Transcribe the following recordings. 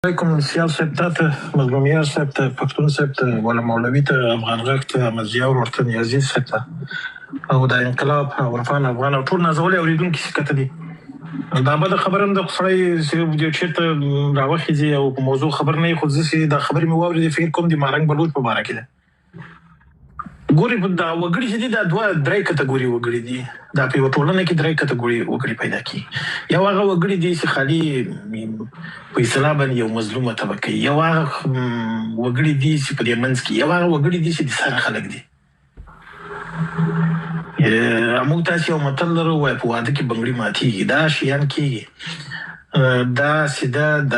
علیکم سیال صاحب ته مظلومیار صاحب ته پښتون صاحب ته ولا مولوي ته افغان غږ ته احمد ضیاء ورته نیازي صاحب ته او د انقلاب عرفان افغان او ټول نازولي اورېدونکي چې کته دي دا بده خبره هم ده سړی چې چېرته راوخېځي او په موضوع خبر نه وي خو زه چې دا خبرې مې واورېدې فکر کوم د مارنګ بلوچ په باره کې ده ګوري دا وګړي چې دي دا دوه درې کټګوري وګړي دي دا په یوه ټولنه کې درې کټګوري وګړي پیدا کیږي یو هغه وګړي دي چې خالي په اصطلاح باندې یو مظلومه طبقه یو هغه وګړي دي چې په دې منځ کې یو هغه وګړي دي چې د سره خلک دي موږ تاسې یو متل لرو وایي په واده کې بنګړي ماتېږي دا شیان کېږي دا سیده د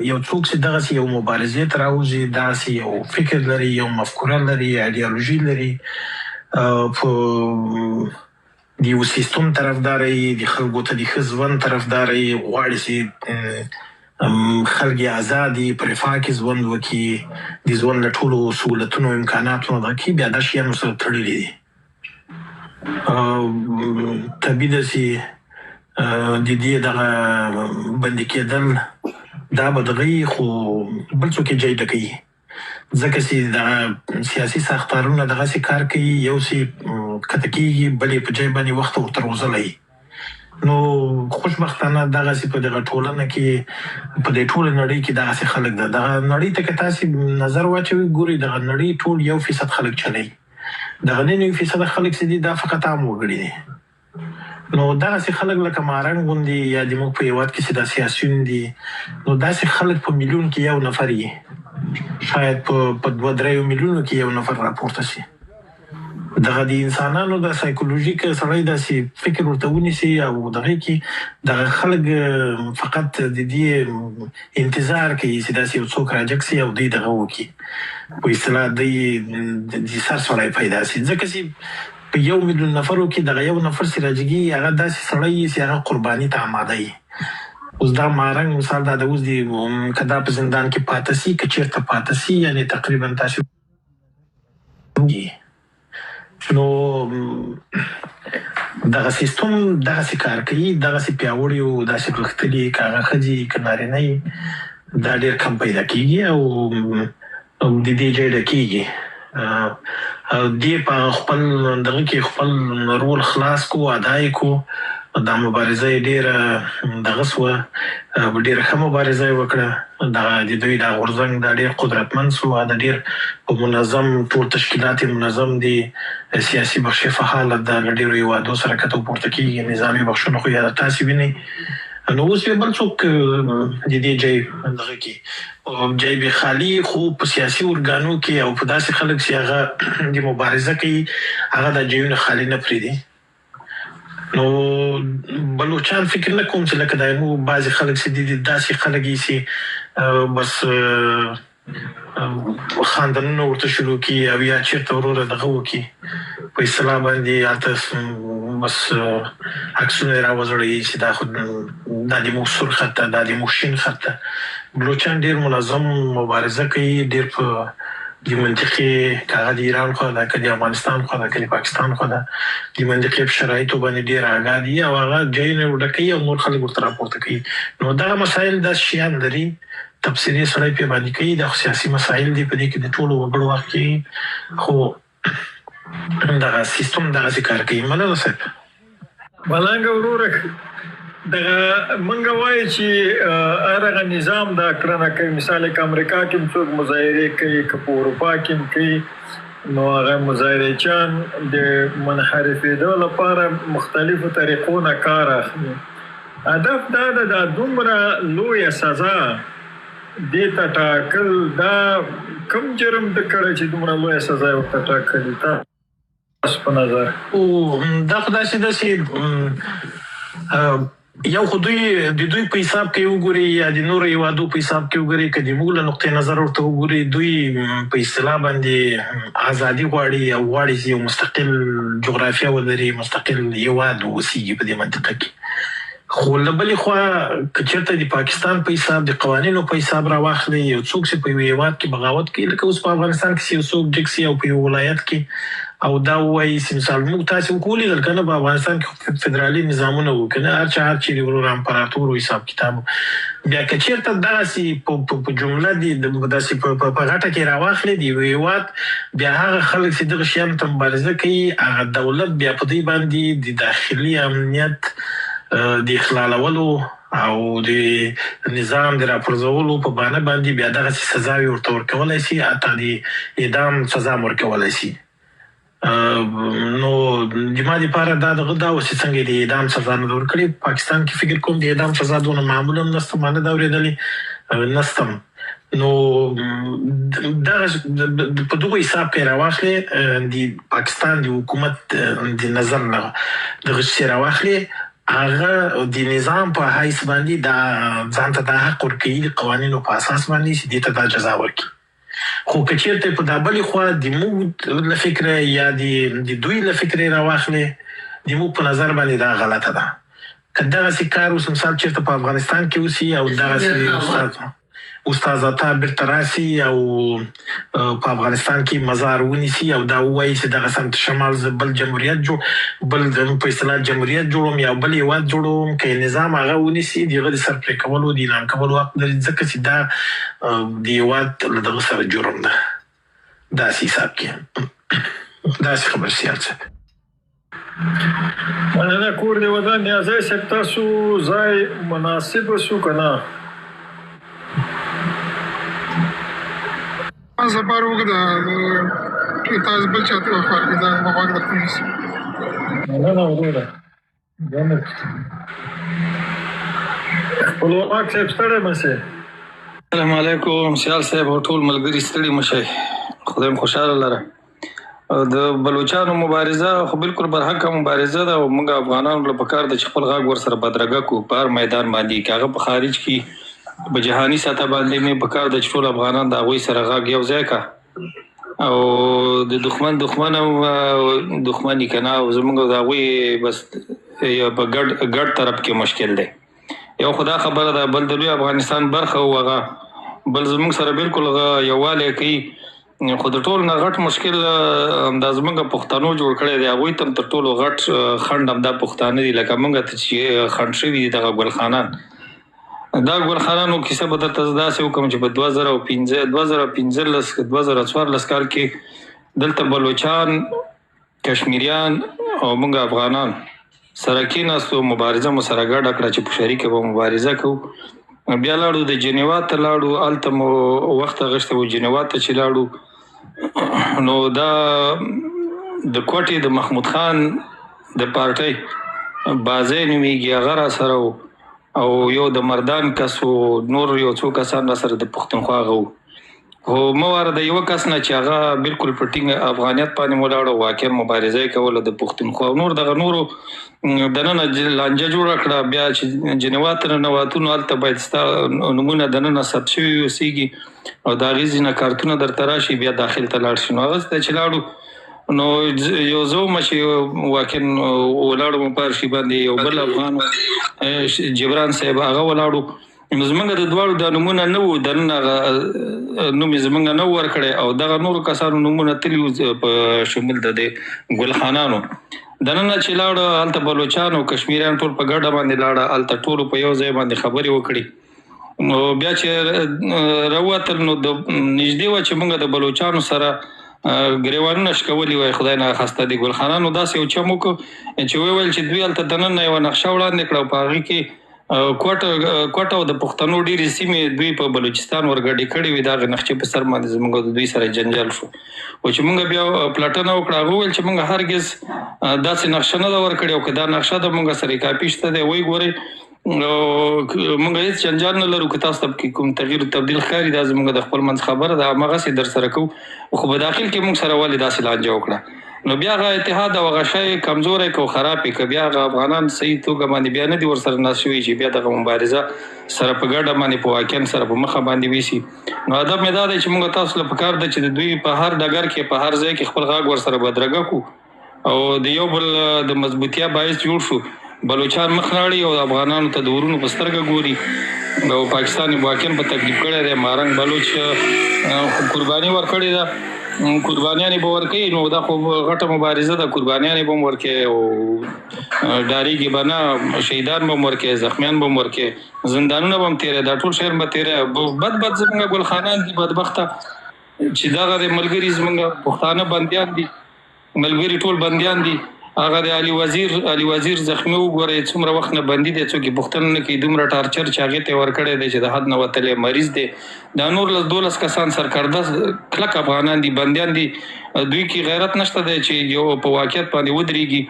یو څوک چې دغسې یو مبارزې ته راوځي داسې یو فکر لري یو مفکوره لري ایډیالوژي لري په د یو سیستم طرفدار یې د خلکو ته د ښه ژوند طرفدار یې غواړي چې خلک یې ازاد یې په رفاه کې ژوند وکړي د ژوند له ټولو سهولتونو امکاناتو نه ډک بیا دا شیان ورسره تړلي دي طبیعي ده چې د دې دغه بندي کېدل دا به دغه وي خو بل څوک یې جای ډکوي ځکه چې دغه سیاسي ساختارونه دغسې کار کوي یو چې کښته کېږي بل یې په جای باندې وخت ورته روزلی نو خوشبختانه دغسې په دغه ټولنه کې په دې ټوله نړۍ کې دغسې خلک ده دغه نړۍ ته که تاسې نظر واچوئ ګورئ دغه نړۍ ټول 1% خلک چلوي دغه 99% خلک چې دي دا فقط عام وګړي دي نو دغسې خلک لکه مارنګ غوندې یا د موږ په هېواد کې چې دا سیاسیون دي نو داسې خلک په میلیون کې یو نفر یي شاید په 2-3 میلیونو کې یو نفر راپورته شي دغه د انسانانو د سایکولوژیک سړی داسې فکر ورته ونیسي او دغه کې دغه خلک فقط د دې انتظار کوي چې داسې یو څوک راجګ شي او دوی دغه وکړي په اصطلاح دوی د سر سړی پیدا شي ځکه چې په 1 میلیون نفرو کې دغه یو نفر چې راجګي هغه داسې سړی یي چې هغه قرباني ته آماده یي اوس دا مارنګ مثال دا د اوس د که دا په زندان کې پاته سي که چېرته پاته سي یعنې تقریبا تاسې نو دغه سیستم دغسې کار کوي دغسې پیاوړي او داسې غښتلي که هغه ښځې که نارینه یي دا ډېر کم پیدا کېږي او د دې جای ډکېږي دې په خپل دغه کې خپل رول خلاص کو ادا یې کو دا مبارزه یې ډېره دغه سوه ډېره ښه مبارزه یې وکړه د دوی دا غورځنګ دا ډېر قدرتمند سو دا ډېر په منظم ټول تشکیلات یې منظم دي سیاسي بخش یې فعال ده له ډېرو هېوادو سره کته پورته کېږي نظامي بخشونه خو یا تاسې وینئ نو اوس یې بل څوک د دې جای دغه کې جای به خالي خو په سیاسي ارګانو کې او په داسې خلک چې هغه د مبارزه کوي هغه دا جایونه خالي نه پرېږدي نو بلوچان فکر نه کوم چې لکه دا مو بعضې خلک چې دي داسې خلک یي چې بس خاندانونه ورته شروع کړي او یا چېرته وروره دغه وکړي په اصطلاح باندې هلته بس عکسونه یې راوځړوي چې دا خو دا د موږ سور خط ده دا د موږ شین خط ده بلوچان ډېر منظم مبارزه کوي ډېر په د منطقې که هغه د ایران خوا ده که د افغانستان خوا ده که د پاکستان خوا ده د منطقې په شرایطو باندې ډېر آګاه دي او هغه ځایونه یې ډکوي او نور خلک ورته راپورته کوي نو دغه مسایل داسې شیان لري تبصرې سړی پرې باندې کوي دا خو سیاسي مسایل دي په دې کې د ټولو وګړو حق کې خو دغه سیستم دغسې کار کوي مننه صاحب ملنګه وروره دغه موږ وایو چې هغه نظام دا کړنه کوي مثال که امریکا کې هم څوک مظاهرې کوي که په اروپا کې هم کوي نو هغه مظاهرېچیان د منحرفېدو لپاره مختلفو طریقو نه کار اخلي هدف دا ده دا دومره لویه سزا دې ته ټاکل دا کوم جرم ده کړی چې دومره لویه سزا یې ورته ټاکلي تاسو په نظر دا خو داسې ده چې یو خو دوی د دوی په حساب کې وګوري یا د نورو هېوادو په حساب کې وګوري که د موږ له نقطې نظر ورته وګوري دوی په اصطلاح باندې ازادي غواړي او غواړي چې یو مستقل جغرافیه ولري مستقل هېواد واوسیږي په دې منطقه کې خو له بلې خوا که چېرته د پاکستان په حساب د قوانینو په حساب راواخلي یو څوک چې په یو هېواد کې بغاوت کوي لکه اوس په افغانستان کې چې یو څوک ډک سي او په یو ولایت کې او دا وایي چې مثال موږ تاسو کولی کنه په افغانستان کې فدرالي نظامونه وو کنه هر چا چې ورور امپراتور او حساب کتاب بیا که چیرته داسې په جمله دي داسې په غټه کې راواخلې دی ویوات بیا هغه خلک چې دغه شیانو ته مبارزه کوي هغه دولت بیا په دې باندې د داخلي امنیت د اخلالولو او د نظام د راپرځولو په بانه باندې بیا دغه سزاوي ورته ورکولی شي حتی د اعدام سزا ورکولی شي. نو د ما دپاره دا دغه دا اوس چې څنګه د اعدام سزا نه ده ورکړې پاکستان کې فکر کوم د اعدام سزا دونه معمولا نسته ما نه ده اورېدلې نستم. نو دغه په دغه حساب کې راواخلې د پاکستان د حکومت د نظر نه دغه څه راواخلې هغه د نظام په حیث باندې دا ځان ته دا حق ورکوي د قوانینو په اساس باندې چې دې ته دا جزا ورکړي. خو که چېرته په دا بلې خوا د موږ له فکره یا د دوی له فکرې راواخلې د موږ په نظر باندې دا غلطه ده. که دغسې کار اوس مثال چېرته په افغانستان کې اوسي او دغسې استاد عطا بیرته راسي او په افغانستان کې مزار ونیسي او دا ووایي چې دغه سمت شمال زه بل جمهوریت بل په اصطلاح جمهوریت جوړوم یا بل هېواد جوړوم که نظام هغه ونیسي د هغه د سر پرې کولو د اعلان کولو حق لري ځکه چې دا د هېواد له دغه سره جرم ده. داسې حساب کې داسې خبر سیال صاحب. مننه کور دې ودان نیازی صاحب تاسو ځای مناسب شو که نه؟ سفر وکړه چې تاسو بل چاته وفار کې دا مغواړ درته نیسي. مننه وروره جامد خپلواک صاحب ستړی مه شئ. السلام علیکم سیال صاحب او ټول ملګري ستړي مه شئ خدای مو خوشحاله لره. د بلوچانو مبارزه خو بالکل برحقه مبارزه ده او موږ افغانانو له پکار ده چې خپل غږ ورسره بدرګه کړو په هر میدان باندې که هغه په خارج کې په جهاني سطح باندې مې پکار ده چې ټول افغانان د هغوی سره غږ یو ځای کا او د دښمن او دښمني که نه او زموږ د هغوی بس په ګډ طرف کې مشکل دی. یو خو دا خبره ده بل د لوی افغانستان برخه و هغه بل زموږ سره بالکل یووالی کوي خو د ټول نه غټ مشکل دا زموږ پښتنو جوړ کړی دی هغوی ته هم تر ټولو غټ خنډ همدا پښتانه دي لکه موږ ته چې خنډ شوي دي دغه ګلخانان. دا ګلخانانو کیسه به درته داسې وکړم چې په 2014 کال کې دلته بلوچان کشمیریان او موږ افغانان سره کېناستو مبارزه مو سره ګډه کړه چې په شریکه به مبارزه کوو. بیا لاړو د جنیوا ته لاړو هلته مو وخت اخیستی و جنیوا ته چې لاړو نو دا د کوټې د محمود خان د پارټۍ بازی نومیږي هغه را سره و او یو د مردان کس و نور یو څو کسان را سره د پښتونخوا هغه و خو مه واره د یوه کس نه چې هغه بالکل په ټینګ افغانیت باندې مو لاړو واقعا مبارزه یې کوله د پښتونخوا او نور دغه نورو دننه لانجه جوړه کړه بیا چې جنیوا ته ننواتو نو هلته باید ستا نومونه دننه ثبت شوي اوسېږي او د هغې ځینه کارتونه درته راشي بیا داخل ته لاړ شي. نو هغه ته چې لاړو نو یو زه ومه چې واقعا ولاړو په هر شي باندې یو بل افغان جبران صاحب هغه ولاړو نو زموږ د دواړو دا نومونه نه وو دننه نوم یې زموږ نه ورکړی او دغه نورو کسانو نومونه تلي وو په شمول د دې ګلخانانو. دننه چې لاړه هلته بلوچان او کشمیریان ټول په ګډه باندې لاړه هلته ټولو په یو ځای باندې خبرې وکړي. نو بیا چې راووتل نو د نږدې وه چې موږ د بلوچانو سره ګریوانونه شکولي وای خدای نه خسته دي ګلخانانو داسې یو چم وکړو چې ویل چې دوی هلته دننه یوه نقشه وړاندې کړه او په هغې کې کوټه او د پښتنو ډېرې سیمې دوی په بلوچستان ورګډې کړې وې د هغې نقشې په سر باندې زموږ د دوی سره جنجال شو او چې موږ بیا پلټنه وکړه هغه وویل چې موږ هرګز داسې نقشه نه ده ورکړې او که دا نقشه د موږ سره کاپي شته دی وایي ګورئ موږ هېڅ جنجال نه لرو که تاسو ته کوم تغییر تبدیل ښکاري دا زموږ د خپل منځ خبره ده هماغسې در سره کوو خو په داخل کې موږ سره ولې داسې لانجه وکړه. نو بیا هغه اتحاد او هغه شی کمزوری که او خراب یې که بیا هغه افغانان صحیح توګه باندې بیا نه دي ورسره ناست شوي چې بیا دغه مبارزه سره په ګډه باندې په واقعا سره په مخه باندې ویسي. نو هدف مې دا دی چې موږ تاسو له پکار ده چې د دوی په هر ډګر کې په هر ځای کې خپل غږ ورسره بدرګه کړو او د یو بل د مضبوطیا باعث جوړ شو. بلوچان مخ راړي او افغانانو ته د ورونو په سترګه ګوري او پاکستان واقعا په تکلیف کړی دی. مارنګ بلوچ قرباني ورکړې ده قربانیانې به ورکوي نو دا خو غټه مبارزه ده قربانیانې به هم ورکوي او ډارېږي به نه شهیدان به هم ورکوي زخمیان به هم ورکوي زندانونه به هم تېروي دا ټول شیان به تېروي بد زموږ ګلخانان دي بدبخته چې دغه د ملګري زموږ پښتانه بندیان دي ملګري ټول بندیان دي هغه د علي وزیر زخمی وګورئ څومره وخت نه بندي دی څوک یې پوښتنه نه کوي دومره ټارچر چې هغې ته یې ورکړی دی چې د حد نه وتلی مریض دی دا نور 12 کسان سرکرده کلک افغانان دي بندیان دي دوی کې غیرت نشته دی چې یو په واقعیت باندې ودرېږي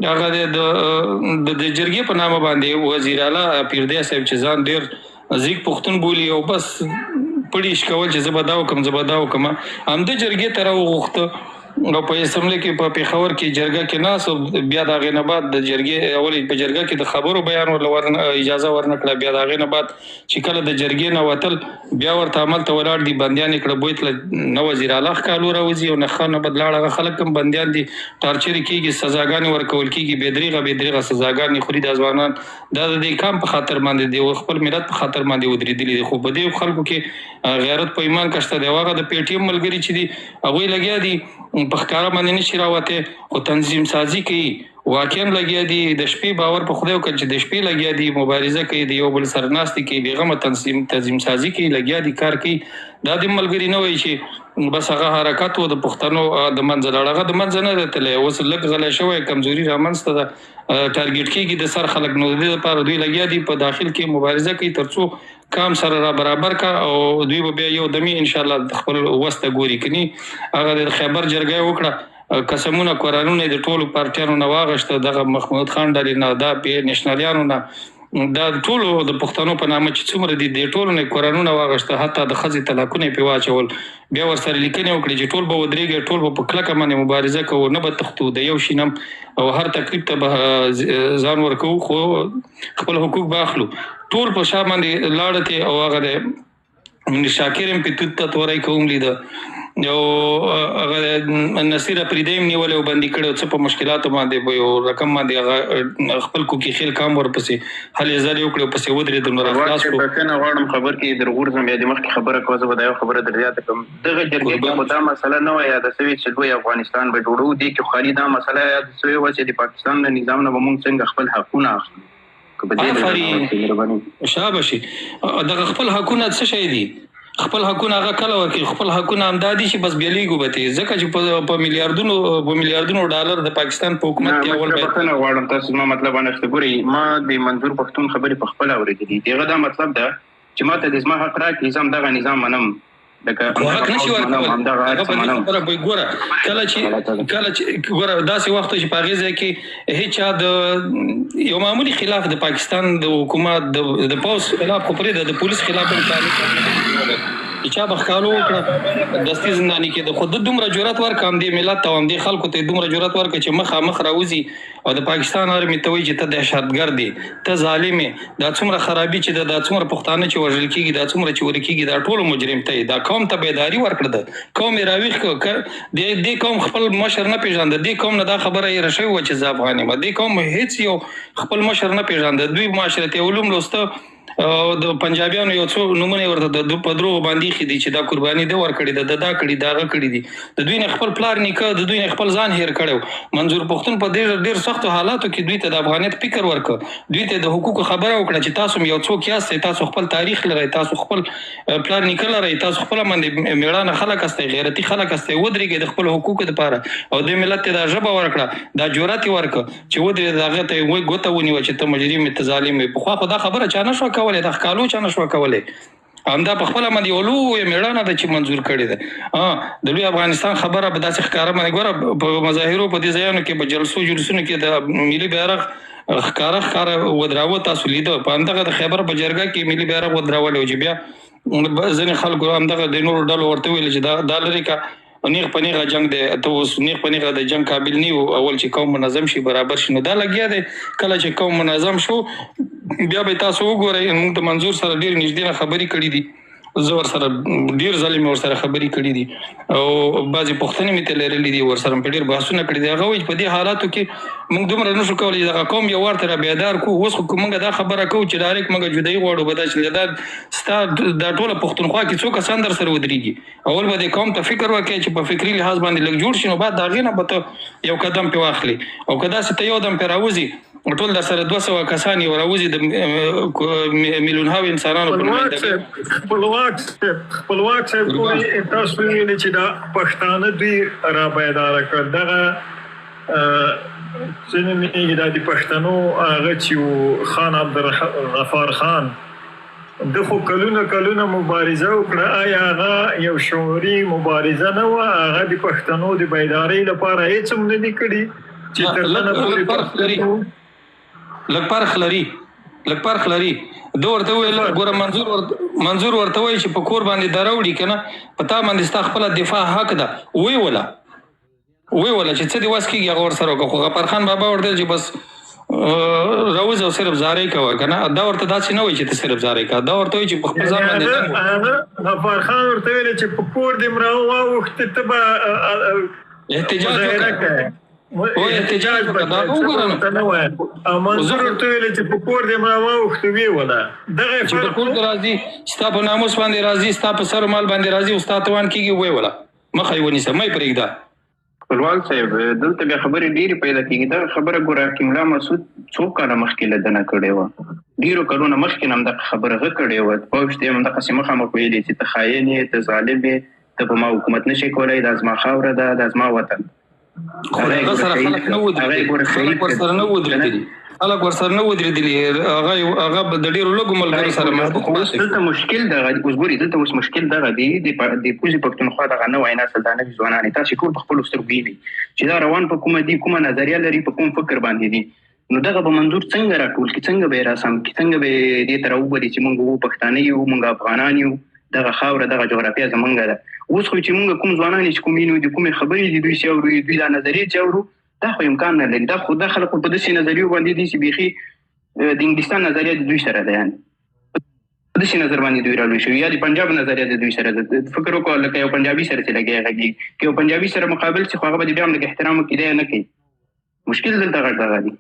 هغه د جرګې په نامه باندې وزیر اعلی پیردی صاحب چې ځان ډېر زیږ پښتون بولي او بس پړیش کول چې زه به دا وکړم همدې جرګې ته راوغوښته او په اسمبلی کې په پېښور کې جرګه کې ناست بیا د هغې نه بعد د جرګې اولې په جرګه کې د خبرو بیان اجازه ورنه کړه بیا د هغې نه بعد چې کله د جرګې نه وتل بیا ورته عملته ولاړ دي بندیان یې کړه بویتله نه وزیر اعلی ښکالو راوځي او نه ښه نه بد لاړ هغه خلک هم بندیان دي ټارچرې کېږي سزاګانې ورکول کېږي بې دریغه سزاګانې خوري دا ځوانان دا د دې کام په خاطر باندې دی خپل ملت په خاطر باندې ودرېدلي دي خو په دې خلکو کې غیرت په ایمان کشته دی هغه د پی ټي ایم ملګري چې دي هغوی لګیا دي په ښکاره باندې نشي راوتی خو تنظیم سازي کوي واقعا لګیا دي د شپې باور په خدای وکړه چې د شپې لګیا دي مبارزه کوي د یو بل سره ناستې کوي بېغمه تنظیم سازي کوي لګیا دي کار کوي دا د ملګري نه وایي چې بس هغه حرکت و د پښتنو د منځه لاړ هغه د منځه نه دی تللی اوس لږ غلی شوی کمزوري رامنځته ده ټارګېټ کېږي د سر خلک نو د دې لپاره دوی لګیا دي په داخل کې مبارزه کوي تر څو کام سره را برابر کا او دوی به بیا یو دمي انشاءالله خپل وسته ګوري کني هغه د خیبر جرګه وکړه قسمونه قرانونه د ټولو پارټیانو نه واغشته دغه محمود خان ډلې نه دا په نېشنلیانو نه دا ټولو د پښتنو په نامه چې څومره دي د ټولو نه قرانونه واغشته حتی د ښځې طلاقونه پې واچول بیا ورسره لیکنې وکړي چې ټول به ودرېږي ټول به په کلکه باندې مبارزه کوو نه به تښتو د یو شي نه او هر تکلیف ته به ځان ورکوو خو خپل حقوق به اخلو ټول په شا باندې لاړه او هغه د شاکر هم په توت ته تورای کوم لیده یو هغه نصیر پریدیم نیول او بندي کړو څه په مشکلاتو باندې یو رقم باندې خپل کوکي خیل کام ورپسې هلې ځل یو کړو پسې ودرې د نور خلاص کو کنه غواړم خبر کې درغور زم بیا د مخکې خبره کوزه به دا خبره درځه کوم دغه جرګې کې مدا مسله نه وای د سوي چې دوی افغانستان به جوړو دي کې خالي دا مسله یاد سوي و چې د پاکستان د نظام نه مونږ څنګه خپل حقونه اخلو شاباشي دغه خپل حقونه څه شي دي خپل حقونه هغه کله ورکړي خپل حقونه همدادي چې بس بیلیږو به ته ځکه چې په میلیارډونو ډالر د پاکستان په حکومت کې اول به نه غواړم تاسو ما مطلب نه خبري ما د منظور پښتون خبري په خپل اورېدلې دغه دا مطلب ده چې ما ته د اسما حق راکې نظام نظام منم حق نشي ورکول هغه په دې خبره به ګوره کله چې ګوره داسې وخت چې په هغې ځای کې هېچا د یو معمولي خلاف د پاکستان د حکومت د پوځ خلاف خو پرېږده د پولیس خلاف هم چا به ښکالو وکړه دستي زنداني کې د خود دومره جرأت ورکړه همدې ملت ته او همدې خلکو ته دومره جرأت ورکړه چې مخامخ راوځي او د پاکستان آرمي ته وایي چې ته دهشتګرد یې ته ظالم یې دا څومره خرابي چې دا څومره پښتانه چې وژل کېږي دا څومره چې ورې کېږي دا ټولو مجرم ته یې دا قوم ته بیداري ورکړه ده قوم یې راویښ کړه دې قوم خپل مشر نه پېژانده دې قوم نه دا خبره یې شوې وه چې زه افغان یم دې قوم هېڅ یو خپل مشر نه پېژانده دوی معاشرتي علوم لوسته د پنجابیانو یو څو نمونه ورته د په دروغ باندې خې دي چې دا قرباني ده ورکړي ده دا کړي دا هغه کړي دي د دوی نه خپل پلار نیکه د دوی نه خپل ځان هېر کړی منظور پښتون په ډېر سختو حالاتو کې دوی ته د افغانیت فکر ورکړه دوی ته د حقوقو خبره وکړه چې تاسو یو څوک یاستئ تاسو خپل تاریخ لرئ تاسو خپل پلار نیکه لرئ تاسو خپل باندې میړانه خلک استئ غیرتي خلک استئ ودرېږئ د خپل حقوقو لپاره او د ملت ته دا ژبه ورکړه دا جرأت یې ورکړه چې ودرېد هغه ته یې ګوته ونیوه چې ته مجرم یې ته ظالم یې پخوا خو دا خبره چا نه شوه کولی دا ښکالو چا نشوه کولی همدا په خپله باندې یو لویه مېړانه ده چې منظور کړې ده د لوی افغانستان خبره به داسې ښکاره باندې ګوره په مظاهرو په دې ځایانو کې په جلسونو کې د ملي بیرغ ښکاره ودراوه تاسو لیده په همدغه د خیبر په جرګه کې ملي بیرغ ودراولی و چې بیا ځینې خلکو همدغه د نورو ډلو ورته ویل چې دا لرې که نیغ په نیغه جنگ دی ته اوس نیغ په نیغه د جنگ قابل نه یو اول چې قوم منظم شي برابر شي نو دا لګیا دی کله چې قوم منظم شو بیا به تاسو وګورئ موږ د منظور سره ډېر نږدې نه خبرې کړي دي زه ورسره ډېر ځلې مې ورسره خبرې کړې دي او بعضې پوښتنې مې ترې لرلې دي، ورسره مې په ډېر بحثونه کړي دي. هغه وایي چې په دې حالاتو کې موږ دومره نشو کولی چې دغه قوم یو وار ته را بیدار کړو. اوس خو که موږ دا خبره کوو چې ډایرکټ موږ جدایي غواړو، به دا چې دا ستا دا ټوله پښتونخوا کې څو کسان در سره ودرېږي. اول به دې قوم ته فکر وکړې چې په فکري لحاظ باندې لږ جوړ شي، نو بعد د هغې نه به ته یو قدم پرې واخلې. او که داسې ته یو دم پرې راوځي ټول در سره 200 کسان یې راوځي د میلیونهاوو انسانانو پر خپلواک صاحب وایي تاسو ویلي چې دا پښتانه دوی را بیداره کړ. دغه څه نومېږي دا د پښتنو هغه چې خان عبدالغفار خان د خو کلونه مبارزه وکړه. آیا هغه یو شعوري مبارزه نه وه؟ هغه د پښتنو د بیدارۍ لپاره هېڅ هم نه دي کړي چې تر ننه پورې پښتنو لږ فرق لري. ده ورته وویل ګوره منظور ورته وایي چې په کور باندې دره وړي که نه، په تا باندې ستا خپله دفاع حق ده. ویې وله چې څه دې وس کېږي هغه ورسره وکړه. خو غفار خان بابا ورته چې بس راوځه او صرف زارۍ کوه که نه. دا ورته داسې نه وایي چې ته صرف زارۍ کوه، دا ورته وایي چې په خپل ځان باندې غفار خان ورته ویلې چې په کور دې م راواوښتې ته به احتجاج وکړه. احتجاج به نه وایه. او منظور ورته ویلې چې په کور دې م راواوښتې ویې وله. دغه چې په کور ته راځي، ستا په ناموس باندې راځي، ستا په سر مال باندې راځي او ستا توان کېږي ویې وله. مخه یې ونیسه، مه یې پرېږده. خپلواک صاحب دلته بیا خبرې ډېرې پیدا کېږي. دغه خبره ګوره حکیم الله مسعود څو کاله مخکې له دنه کړې وه، ډېرو کلونه مخکې نه همدغه خبره هغه کړې وه. پوه شوې همدغسې مخامخ ویلې چې ته خاین یې، ته ظالم یې، ته په ما حکومت نه شې کولی، دا زما خاوره ده، دا زما وطن. خو هغه سره خلک نه ودرېدلي، خلک ورسره نه ودرېدلي. هغه د ډېرو لږو ملګرو سره محدود. دلته مشکل دغه اوس ګورې، دلته اوس مشکل دغه دی د پوځي پښتونخوا دغه نوی نسل، دا نوي ځوانان تاسې ټول په خپلو سترګو وینئ چې دا روان په کومه دي، کومه نظریه لري، په کوم فکر باندې دي. نو دغه به منظور څنګه راټول کړي، څنګه به یې راسم کړي، څنګه به یې دې ته راوبلي چې موږ وو پښتانه یو، موږ افغانان یو، دغه خاوره دغه جغرافیه زمونږ ده. اوس خو چې موږ کوم ځوانان چې کوم وینو دي، کومې خبرې دي دوی چې اورو، دوی دا نظریې چې اورو، دا خو امکان نه لري. دا خو دا خلک په داسې نظریو باندې دي چې بیخي د انګلستان نظریه د دوی سره ده، یعنې په داسې نظر باندې دوی رالوی شوي، یا د پنجاب نظریه د دوی سره ده. فکر وکړه لکه یو پنجابي سره چې لګیا غږېږي، که یو پنجابي سره مقابل شي خو هغه به د بیا هم لږ احترام وکړي، دی نه کوي. مشکل دلته غټ دغه دی.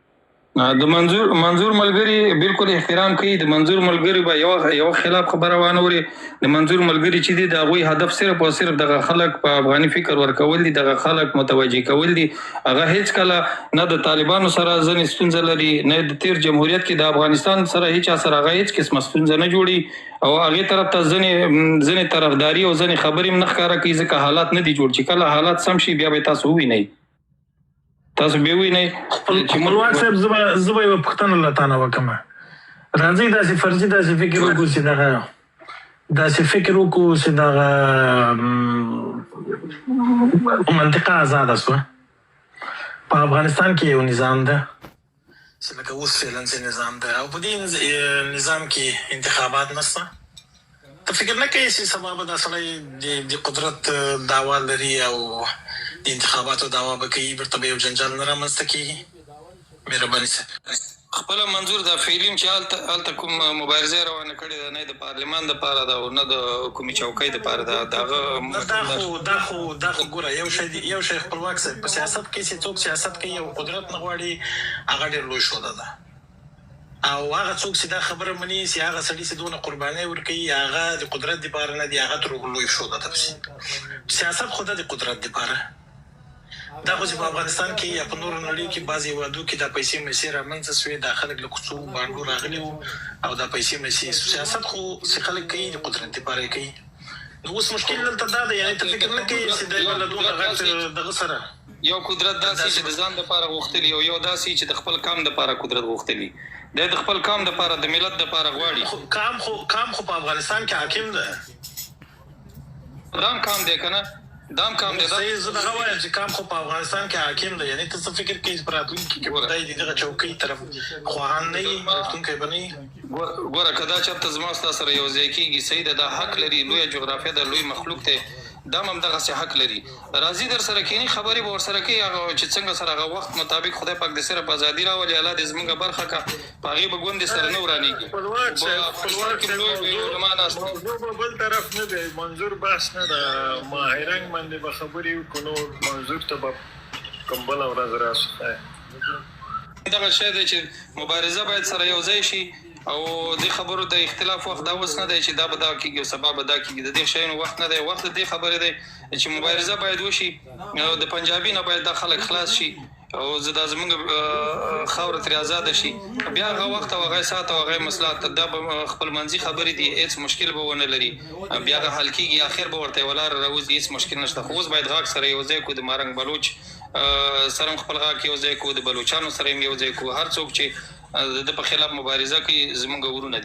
د منظور ملګري بالکل احترام کوي. د منظور ملګري به یو خلاف خبره وانه وري. د منظور ملګري چې دي د هغوی هدف صرف او صرف دغه خلک په افغاني فکر ورکول دي، دغه خلک متوجه کول دي. هغه هیڅ کله نه د طالبانو سره ځنې ستونزه لري، نه د تیر جمهوریت کې د افغانستان سره هیڅ سره هغه هیڅ قسمه ستونزه نه جوړي او هغې طرف ته ځنې طرفداري او ځنې خبرې هم نه ښکاره کوي، ځکه حالات نه دي جوړ. چې کله حالات سم شي بیا به تاسو ووینئ. خپلواک صاحب زه به یوه پوښتنه له تا نه وکړم. راځئ داسې فرضي داسې فکر وکړو چې دغه منطقه ازاده شوه. په افغانستان کې یو نظام ده چې لکه اوس فعلا نظام ده او په دې نظام کې انتخابات نشته. ته فکر نه کوې چې سبا به دا سړی د قدرت دعوا لري او د انتخاباتو دعوا به کوي، بیرته به یو جنجال نه رامنځته کېږي؟ مهرباني صاحب خپله منظور دا فعلیم چې هلته کوم مبارزه روانه کړې ده، نه د پارلمان دپاره ده او نه د کومې چوکۍ دپاره ده. دا خو ګوره یو شی خپلواک صاحب په سیاست کې چې څوک سیاست کوي او قدرت نه غواړي، هغه ډېر لوی شوده ده. او هغه څوک چې دا خبره مني چې هغه سړي چې دونه قربانۍ ورکوي هغه د قدرت دپاره نه دي، هغه تر لوی شوده ده. سیاست خو ده د قدرت دپاره. دا خو چې په افغانستان کې یا په نورو نړیو کې بعضې هېوادو کې دا پیسې میسې رامنځته سوې، دا خلک له کوڅو بانډو راغلي وو او دا پیسې میسې. سیاست خو چې خلک کوي د قدرت دپاره یې کوي. نو اوس مشکل دلته دا ده، یعنې ته فکر نه کوې چې دی به له دونه غټ دغه سره یو قدرت داسې چې د ځان دپاره غوښتلي او یو داسې چې د خپل قام دپاره قدرت غوښتلي. دی د خپل قام دپاره د ملت دپاره غواړي. قام خو په افغانستان کې حاکم ده. دا هم قام دی که نه؟ دام کام دی. صحیح، زه دغه وایم چې کام خو په افغانستان کې حاکم دی. یعنې ته څه فکر کوې چې په راتلونکي کې به دی د دغه چوکۍ طرف خواهان نه وي، راتلونکی به نه وي؟ ګوره که دا چېرته زما ستا سره یو ځای کېږي صحیح ده، دا حق لري، لویه جغرافیه ده، لوی مخلوق دی. دا هم دغسې حق لري. راځي در سره کینی خبرې به ورسره کوي هغه چې څنګه سره هغه وخت مطابق خدای پاک د صرف ازادي راولي الله دې زموږ برخه کا په هغې به ګوندې سره نه ورانېږي. موضوع به بل طرف نه دی منظور بحث نه ده ماهرنګ باندې به خبرې وکړو نو منظور ته به کوم بله ورځ راسو. دغه شی دی چې مبارزه باید سره یو ځای شي او د خبرو د اختلاف وخت دا اوس نه دی چې دا به دا کېږي او سبا به دا کېږي. د دې شیانو وخت نه دی. وخت د دې خبرې دی چې مبارزه باید وشي او د پنجابي نه باید دا خلک خلاص شي او دا زمونږ خاوره ترې ازاده شي. بیا هغه وخت او هغه ساعت او هغه مصلحت دا به خپلمنځي خبرې دي هېڅ مشکل به ونه لري. بیا هغه حل کېږي اخر به ورته یوه لاره راوځي هېڅ مشکل نشته. خو اوس باید غاښ سره یو ځای کړو د مارنګ بلوچ سره هم خپل غاښ یو ځای کړو د بلوچانو سره هم یو ځای کړو. هر څوک چې د په خلاف مبارزه کوي زمونږ ورونه دي.